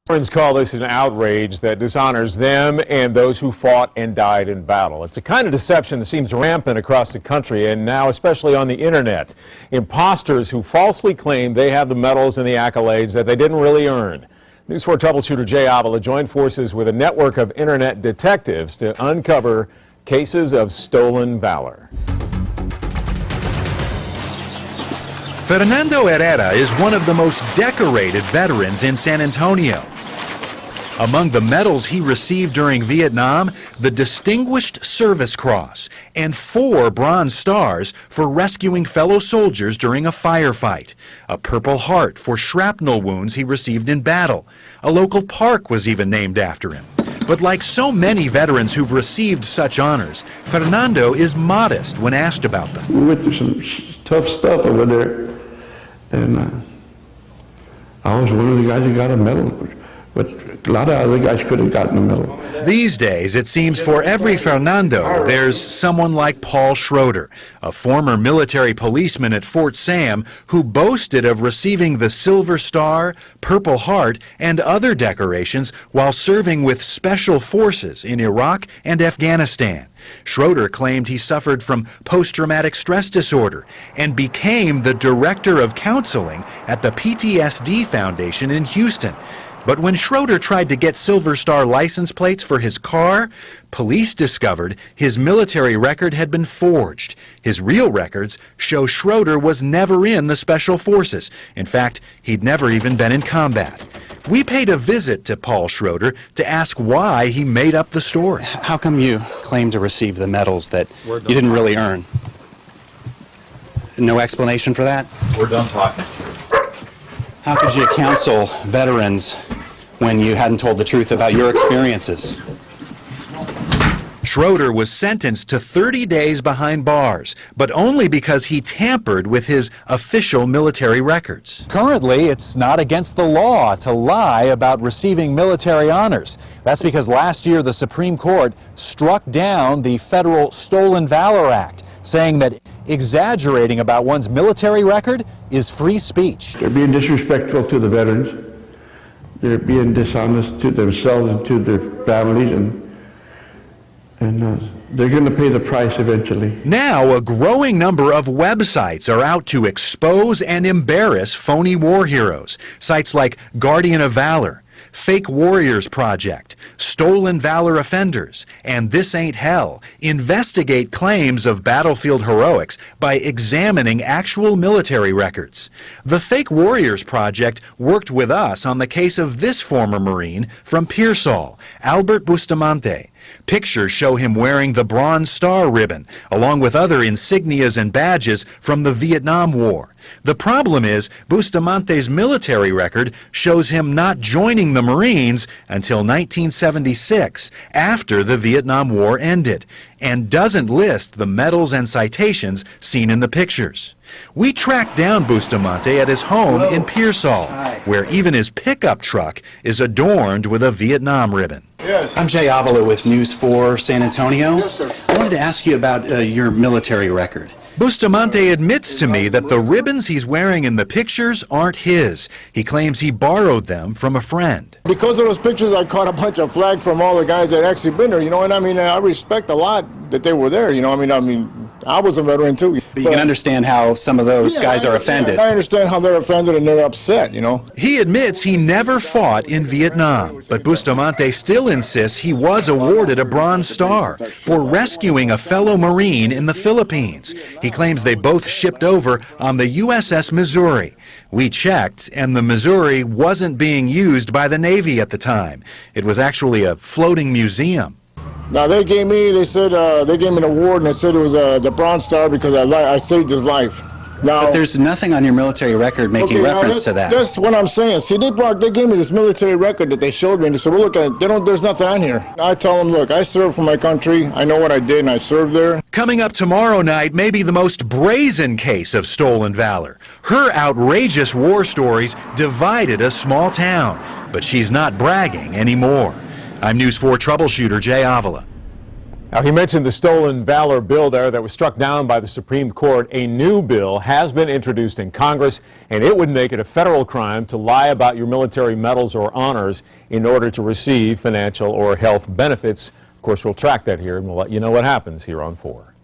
Veterans call this an outrage that dishonors them and those who fought and died in battle. It's a kind of deception that seems rampant across the country and now especially on the internet. Imposters who falsely claim they have the medals and the accolades that they didn't really earn. News 4 troubleshooter Jay Avila joined forces with a network of internet detectives to uncover cases of stolen valor. Fernando Herrera is one of the most decorated veterans in San Antonio. Among the medals he received during Vietnam, the Distinguished Service Cross and 4 Bronze Stars for rescuing fellow soldiers during a firefight, a Purple Heart for shrapnel wounds he received in battle. A local park was even named after him. But like so many veterans who've received such honors, Fernando is modest when asked about them. We went through some tough stuff over there, and I was one of the guys who got a medal. But a lot of other guys could have gotten a medal. These days, it seems for every Fernando, there's someone like Paul Schroeder, a former military policeman at Fort Sam who boasted of receiving the Silver Star, Purple Heart, and other decorations while serving with special forces in Iraq and Afghanistan. Schroeder claimed he suffered from post-traumatic stress disorder and became the director of counseling at the PTSD Foundation in Houston. But when Schroeder tried to get Silver Star license plates for his car, police discovered his military record had been forged. His real records show Schroeder was never in the Special Forces. In fact, he'd never even been in combat. We paid a visit to Paul Schroeder to ask why he made up the story. How come you claim to receive the medals that you didn't really earn? No explanation for that? We're done talking to you. How could you counsel veterans when you hadn't told the truth about your experiences? Schroeder was sentenced to 30 days behind bars, but only because he tampered with his official military records. Currently, it's not against the law to lie about receiving military honors. That's because last year the Supreme Court struck down the federal Stolen Valor Act, saying that exaggerating about one's military record is free speech. They're being disrespectful to the veterans. They're being dishonest to themselves and to their families, and they're going to pay the price eventually. Now, a growing number of websites are out to expose and embarrass phony war heroes. Sites like Guardian of Valor, Fake Warriors Project, Stolen Valor Offenders, and This Ain't Hell investigate claims of battlefield heroics by examining actual military records. The Fake Warriors Project worked with us on the case of this former Marine from Pearsall, Albert Bustamante. Pictures show him wearing the Bronze Star ribbon, along with other insignias and badges from the Vietnam War. The problem is, Bustamante's military record shows him not joining the Marines until 1976, after the Vietnam War ended, and doesn't list the medals and citations seen in the pictures. We tracked down Bustamante at his home in Pearsall, where even his pickup truck is adorned with a Vietnam ribbon. Yes. I'm Jay Avila with News 4 San Antonio. Yes, sir. I wanted to ask you about your military record. Bustamante admits to me that the ribbons he's wearing in the pictures aren't his. He claims he borrowed them from a friend. Because of those pictures, I caught a bunch of flack from all the guys that actually been there, you know, and I mean, I respect a lot that they were there, you know, I mean, I was a veteran too. But you can understand how some of those guys are offended. I understand how they're offended and they're upset, you know. He admits he never fought in Vietnam, but Bustamante still insists he was awarded a Bronze Star for rescuing a fellow Marine in the Philippines. He claims they both shipped over on the USS Missouri. We checked, and the Missouri wasn't being used by the Navy at the time. It was actually a floating museum. Now they gave me an award, and they said it was the Bronze Star because I saved his life. Now, but there's nothing on your military record making reference to that. That's what I'm saying. See, they gave me this military record that they showed me, and they said, well, look, there's nothing on here. I tell them, look, I served for my country. I know what I did, and I served there. Coming up tomorrow night may be the most brazen case of stolen valor. Her outrageous war stories divided a small town, but she's not bragging anymore. I'm News 4 troubleshooter Jay Avila. Now, he mentioned the Stolen Valor bill there that was struck down by the Supreme Court. A new bill has been introduced in Congress, and it would make it a federal crime to lie about your military medals or honors in order to receive financial or health benefits. Of course, we'll track that here, and we'll let you know what happens here on 4.